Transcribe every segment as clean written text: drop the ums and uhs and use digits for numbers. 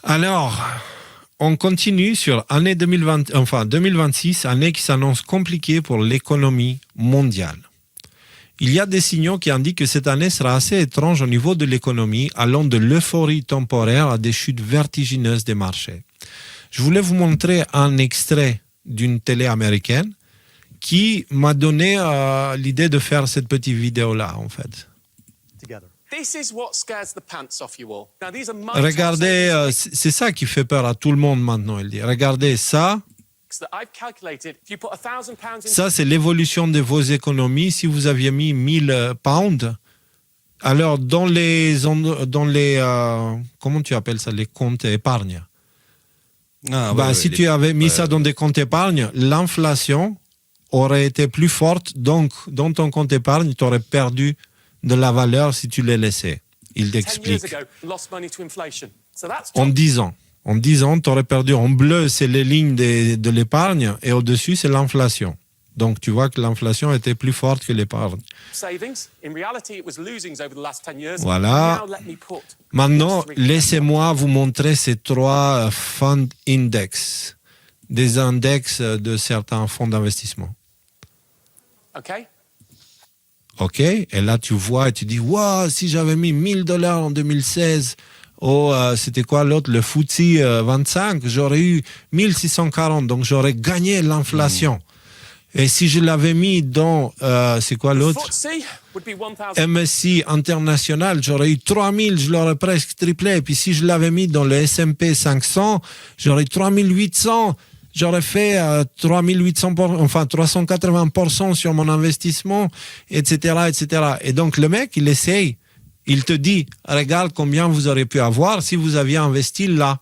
Alors, on continue sur année 2026, année qui s'annonce compliquée pour l'économie mondiale. Il y a des signaux qui indiquent que cette année sera assez étrange au niveau de l'économie, allant de l'euphorie temporaire à des chutes vertigineuses des marchés. Je voulais vous montrer un extrait d'une télé américaine qui m'a donné l'idée de faire cette petite vidéo-là, en fait. Regardez, c'est ça qui fait peur à tout le monde maintenant, il dit. Regardez ça. Ça, c'est l'évolution de vos économies. Si vous aviez mis 1000 pounds, alors dans les comment tu appelles ça, les comptes épargne. Si tu avais mis ça dans des comptes épargne, l'inflation aurait été plus forte, donc dans ton compte épargne, tu aurais perdu de la valeur si tu les laissais. Il t'explique. En 10 ans. En 10 ans, tu aurais perdu. En bleu, c'est les lignes de l'épargne et au-dessus, c'est l'inflation. Donc, tu vois que l'inflation était plus forte que l'épargne. Voilà. Maintenant, laissez-moi vous montrer ces 3 fund index, des index de certains fonds d'investissement. OK. Et là, tu vois et tu dis, wow, si j'avais mis $1000 en 2016, c'était quoi l'autre, le FTSE 25, j'aurais eu 1640, donc j'aurais gagné l'inflation. Et si je l'avais mis dans, c'est quoi l'autre, MSCI international, j'aurais eu 3000, je l'aurais presque triplé. Et puis si je l'avais mis dans le S&P 500, j'aurais eu 3800. J'aurais fait 380% sur mon investissement, etc., etc. Et donc, le mec, il essaye. Il te dit, regarde combien vous auriez pu avoir si vous aviez investi là.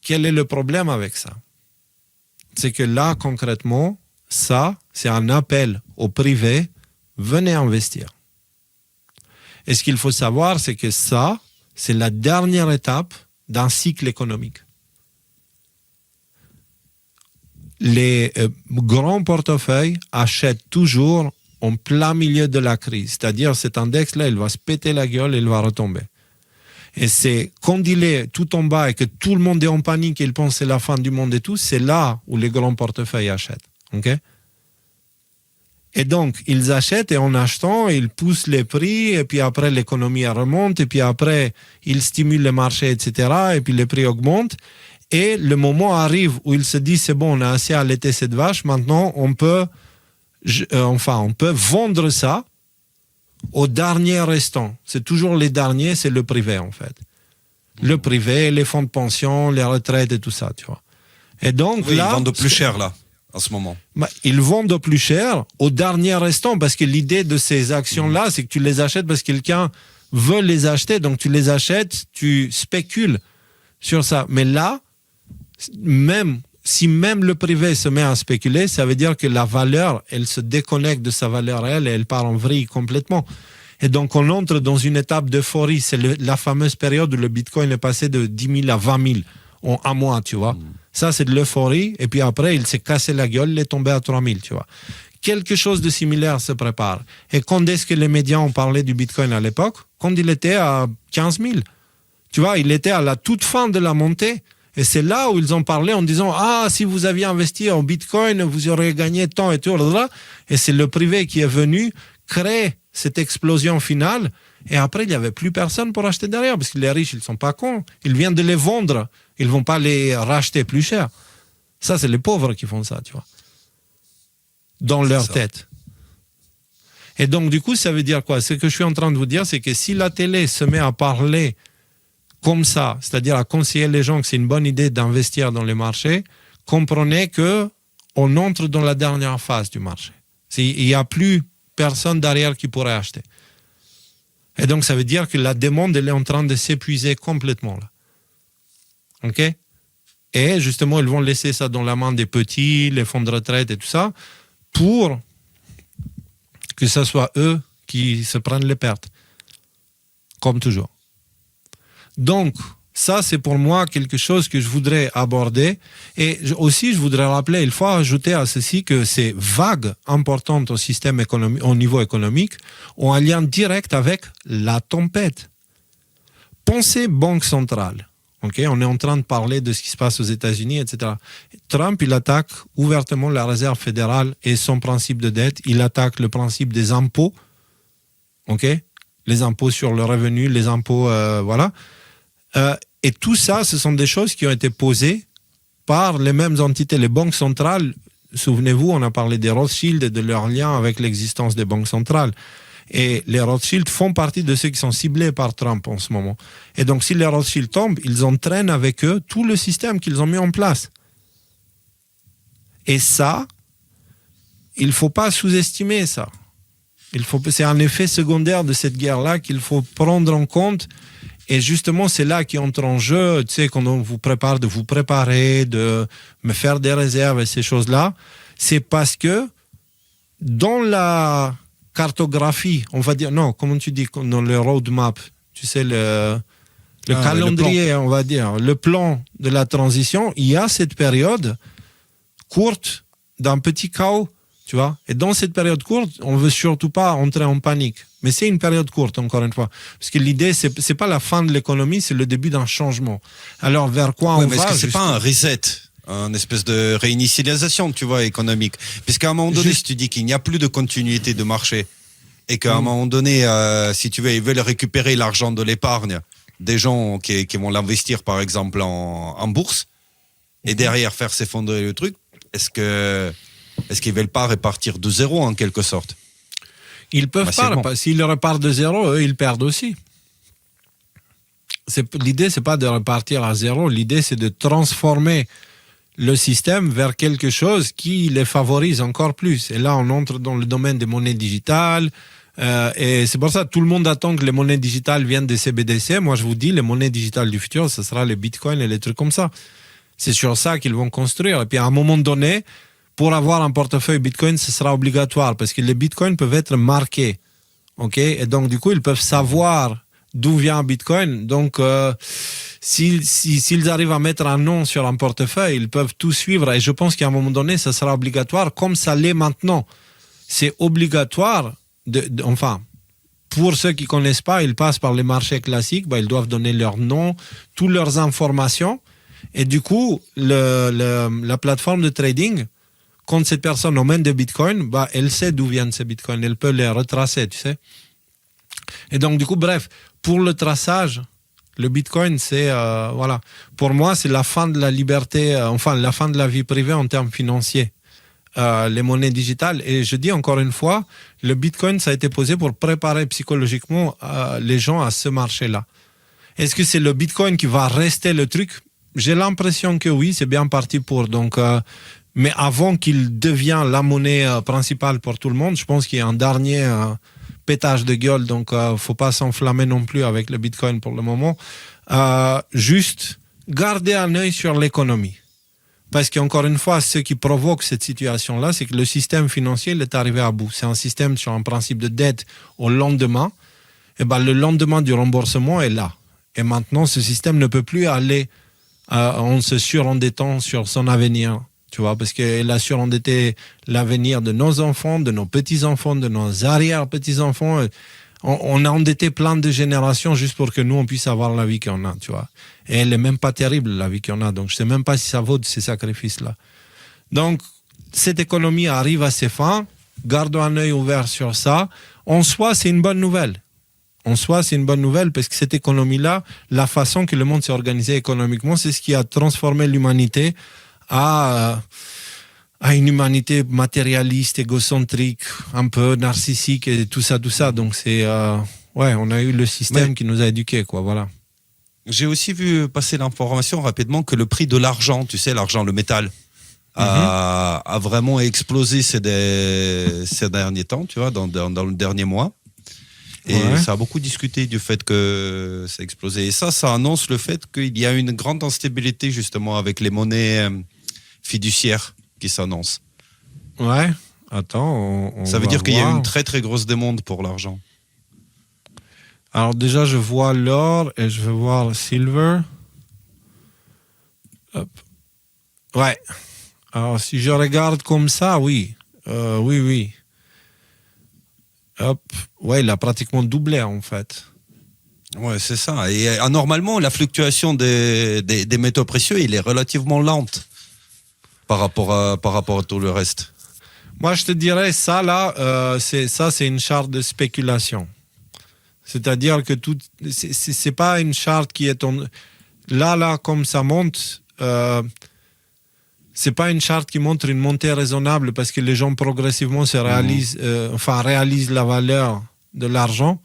Quel est le problème avec ça? C'est que là, concrètement, ça, c'est un appel au privé, venez investir. Et ce qu'il faut savoir, c'est que ça, c'est la dernière étape d'un cycle économique. Les grands portefeuilles achètent toujours en plein milieu de la crise. C'est-à-dire, cet index-là, il va se péter la gueule et il va retomber. Et c'est quand il est tout en bas et que tout le monde est en panique et il pense que c'est la fin du monde et tout, c'est là où les grands portefeuilles achètent. Okay? Et donc, ils achètent et en achetant, ils poussent les prix et puis après, l'économie remonte et puis après, ils stimulent le marché, etc. Et puis, les prix augmentent. Et le moment arrive où ils se disent, c'est bon, on a assez allaité cette vache, maintenant, on peut vendre ça aux derniers restants. C'est toujours les derniers, c'est le privé, en fait. Le privé, les fonds de pension, les retraites et tout ça, tu vois. Et donc, oui, là... ils vendent de plus cher, là. En ce moment. Ils vendent plus cher au dernier restant parce que l'idée de ces actions-là, c'est que tu les achètes parce que quelqu'un veut les acheter. Donc, tu les achètes, tu spécules sur ça. Mais là, si le privé se met à spéculer, ça veut dire que la valeur, elle se déconnecte de sa valeur réelle et elle part en vrille complètement. Et donc, on entre dans une étape d'euphorie. C'est la fameuse période où le Bitcoin est passé de 10 000 à 20 000 en un mois, tu vois. Ça, c'est de l'euphorie. Et puis après, il s'est cassé la gueule, il est tombé à 3000, tu vois. Quelque chose de similaire se prépare. Et quand est-ce que les médias ont parlé du Bitcoin à l'époque? Quand il était à 15 000. Tu vois, il était à la toute fin de la montée. Et c'est là où ils ont parlé en disant, si vous aviez investi en Bitcoin, vous auriez gagné tant et tout. Et c'est le privé qui est venu créer cette explosion finale. Et après, il n'y avait plus personne pour acheter derrière, parce que les riches, ils ne sont pas cons. Ils viennent de les vendre. Ils ne vont pas les racheter plus cher. Ça, c'est les pauvres qui font ça, tu vois. Dans leur tête. Et donc, du coup, ça veut dire quoi? Ce que je suis en train de vous dire, c'est que si la télé se met à parler comme ça, c'est-à-dire à conseiller les gens que c'est une bonne idée d'investir dans les marchés, comprenez qu'on entre dans la dernière phase du marché. Il n'y a plus personne derrière qui pourrait acheter. Et donc, ça veut dire que la demande, elle est en train de s'épuiser complètement, là. OK? Et justement, ils vont laisser ça dans la main des petits, les fonds de retraite et tout ça, pour que ce soit eux qui se prennent les pertes. Comme toujours. Donc, Ça, c'est pour moi quelque chose que je voudrais aborder. Et aussi, je voudrais rappeler, il faut ajouter à ceci que ces vagues importantes au système économique, au niveau économique, ont un lien direct avec la tempête. Pensez banque centrale. Okay, on est en train de parler de ce qui se passe aux États-Unis, etc. Trump, il attaque ouvertement la Réserve fédérale et son principe de dette. Il attaque le principe des impôts. Okay, les impôts sur le revenu, les impôts, voilà. Et tout ça, ce sont des choses qui ont été posées par les mêmes entités. Les banques centrales, souvenez-vous, on a parlé des Rothschild et de leur lien avec l'existence des banques centrales. Et les Rothschild font partie de ceux qui sont ciblés par Trump en ce moment. Et donc, si les Rothschild tombent, ils entraînent avec eux tout le système qu'ils ont mis en place. Et ça, il ne faut pas sous-estimer ça. C'est un effet secondaire de cette guerre-là qu'il faut prendre en compte. Et justement, c'est là qu'entre en jeu, tu sais, quand on vous prépare, de vous préparer, de me faire des réserves et ces choses-là. C'est parce que dans la cartographie, on va dire, non, comment tu dis, dans le roadmap, tu sais, le calendrier, on va dire, le plan de la transition, il y a cette période courte d'un petit chaos, tu vois. Et dans cette période courte, on ne veut surtout pas entrer en panique. Mais c'est une période courte, encore une fois. Parce que l'idée, c'est pas la fin de l'économie, c'est le début d'un changement. Alors, vers quoi on va? Mais est-ce que c'est pas un reset, une espèce de réinitialisation, tu vois, économique? Puisqu'à un moment donné, si tu dis qu'il n'y a plus de continuité de marché, et qu'à un moment donné, si tu veux, ils veulent récupérer l'argent de l'épargne des gens qui vont l'investir, par exemple, en bourse, et derrière faire s'effondrer le truc, est-ce qu'ils veulent pas repartir de zéro, en quelque sorte? Ils peuvent pas. S'ils repartent de zéro, eux, ils perdent aussi. L'idée, c'est pas de repartir à zéro. L'idée, c'est de transformer le système vers quelque chose qui les favorise encore plus. Et là, on entre dans le domaine des monnaies digitales. Et c'est pour ça que tout le monde attend que les monnaies digitales viennent des CBDC. Moi, je vous dis, les monnaies digitales du futur, ce sera les bitcoins et les trucs comme ça. C'est sur ça qu'ils vont construire. Et puis, à un moment donné, pour avoir un portefeuille bitcoin, ce sera obligatoire parce que les bitcoins peuvent être marqués. Okay? Et donc, du coup, ils peuvent savoir d'où vient un bitcoin. Donc, s'ils arrivent à mettre un nom sur un portefeuille, ils peuvent tout suivre. Et je pense qu'à un moment donné, ça sera obligatoire comme ça l'est maintenant. C'est obligatoire, enfin, pour ceux qui ne connaissent pas, ils passent par les marchés classiques, ils doivent donner leur nom, toutes leurs informations. Et du coup, la plateforme de trading, quand cette personne emmène des bitcoins, elle sait d'où viennent ces bitcoins. Elle peut les retracer, tu sais. Et donc, du coup, bref, pour le traçage, le bitcoin, c'est, voilà. Pour moi, c'est la fin de la liberté, la fin de la vie privée en termes financiers. Les monnaies digitales. Et je dis encore une fois, le bitcoin, ça a été posé pour préparer psychologiquement les gens à ce marché-là. Est-ce que c'est le bitcoin qui va rester le truc? J'ai l'impression que oui, c'est bien parti pour. Donc, mais avant qu'il devienne la monnaie principale pour tout le monde, je pense qu'il y a un dernier pétage de gueule. Donc, faut pas s'enflammer non plus avec le bitcoin pour le moment. Juste garder un œil sur l'économie. Parce qu'encore une fois, ce qui provoque cette situation-là, c'est que le système financier il est arrivé à bout. C'est un système sur un principe de dette au lendemain. Et le lendemain du remboursement est là. Et maintenant, ce système ne peut plus aller en se surendettant sur son avenir. Tu vois, parce qu'il a surendetté l'avenir de nos enfants, de nos petits-enfants, de nos arrière-petits-enfants. On a endetté plein de générations juste pour que nous, on puisse avoir la vie qu'on a, tu vois. Et elle n'est même pas terrible, la vie qu'on a. Donc, je ne sais même pas si ça vaut de ces sacrifices-là. Donc, cette économie arrive à ses fins. Gardons un œil ouvert sur ça. En soi, c'est une bonne nouvelle. En soi, c'est une bonne nouvelle parce que cette économie-là, la façon que le monde s'est organisé économiquement, c'est ce qui a transformé l'humanité à une humanité matérialiste, égocentrique, un peu narcissique et tout ça. Donc c'est on a eu le système qui nous a éduqués, quoi. Voilà. J'ai aussi vu passer l'information rapidement que le prix de l'argent, tu sais, l'argent, le métal, a vraiment explosé ces derniers temps, tu vois, dans le dernier mois. Et ça a beaucoup discuté du fait que ça a explosé. Et ça annonce le fait qu'il y a une grande instabilité justement avec les monnaies fiduciaires qui s'annoncent. Ouais, attends, ça veut dire qu'il y a une très très grosse demande pour l'argent. Alors déjà, je vois l'or et je veux voir le silver. Hop. Ouais. Alors, si je regarde comme ça, oui. Oui. Hop. Ouais, il a pratiquement doublé, en fait. Ouais, c'est ça. Et normalement, la fluctuation des métaux précieux, il est relativement lente par rapport à tout le reste. Moi, je te dirais, ça, là, c'est une charte de spéculation. C'est-à-dire que c'est pas une charte qui est... Là, comme ça monte, c'est pas une charte qui montre une montée raisonnable parce que les gens progressivement réalisent la valeur de l'argent,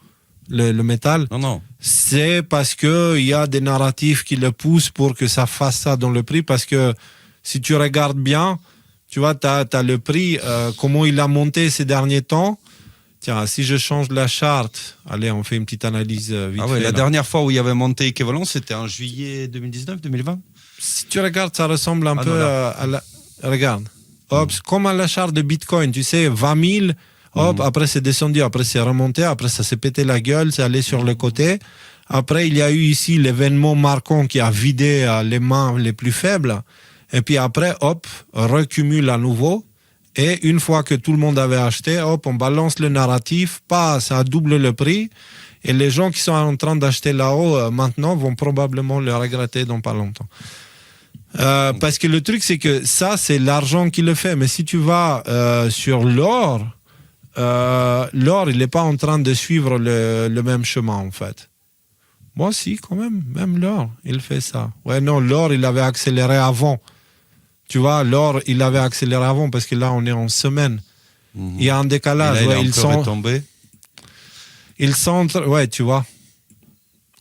le métal. Non. C'est parce qu'il y a des narratifs qui le poussent pour que ça fasse ça dans le prix. Parce que si tu regardes bien, tu vois, tu as le prix, comment il a monté ces derniers temps. Tiens, si je change la charte, allez, on fait une petite analyse vite fait. La dernière fois où il y avait monté équivalent, c'était en juillet 2019-2020. Si tu regardes, ça ressemble un peu à la... Regarde. Hop, comme à la charte de Bitcoin, tu sais, 20 000, hop, après c'est descendu, après c'est remonté, après ça s'est pété la gueule, c'est allé sur le côté. Après, il y a eu ici l'événement marquant qui a vidé les mains les plus faibles. Et puis après, hop, recumule à nouveau. Et une fois que tout le monde avait acheté, hop, on balance le narratif, ça double le prix. Et les gens qui sont en train d'acheter là-haut maintenant vont probablement le regretter dans pas longtemps. Parce que le truc, c'est que ça, c'est l'argent qui le fait. Mais si tu vas sur l'or, l'or, il n'est pas en train de suivre le même chemin, en fait. Moi, si, quand même l'or, il fait ça. Ouais, non, l'or, il avait accéléré avant. Tu vois, l'or, il avait accéléré avant parce que là, on est en semaine. Il y a un décalage. Et là, il est retombé. Ils sont... Ouais, tu vois.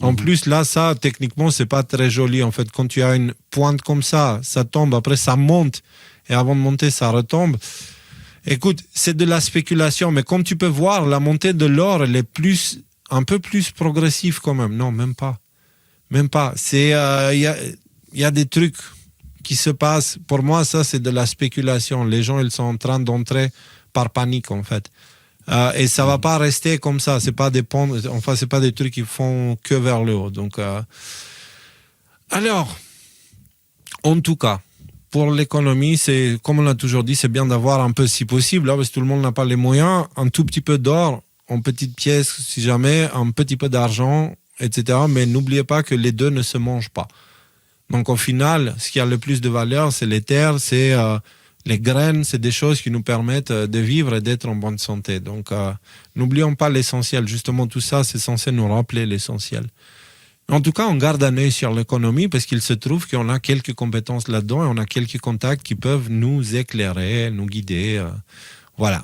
En plus, là, ça, techniquement, c'est pas très joli. En fait, quand tu as une pointe comme ça tombe, après, ça monte. Et avant de monter, ça retombe. Écoute, c'est de la spéculation. Mais comme tu peux voir, la montée de l'or, elle est un peu plus progressive quand même. Non, même pas. Même pas. Il y a des trucs qui se passent. Pour moi, ça, c'est de la spéculation. Les gens, ils sont en train d'entrer par panique, en fait. Et ça va pas rester comme ça. C'est pas c'est pas des trucs qui font que vers le haut. Donc, alors, en tout cas, pour l'économie, c'est, comme on l'a toujours dit, c'est bien d'avoir un peu, si possible, là, parce que tout le monde n'a pas les moyens, un tout petit peu d'or, en petites pièces, si jamais, un petit peu d'argent, etc. Mais n'oubliez pas que les deux ne se mangent pas. Donc, au final, ce qui a le plus de valeur, c'est les terres, c'est les graines, c'est des choses qui nous permettent de vivre et d'être en bonne santé. Donc, n'oublions pas l'essentiel. Justement, tout ça, c'est censé nous rappeler l'essentiel. En tout cas, on garde un œil sur l'économie parce qu'il se trouve qu'on a quelques compétences là-dedans et on a quelques contacts qui peuvent nous éclairer, nous guider. Voilà.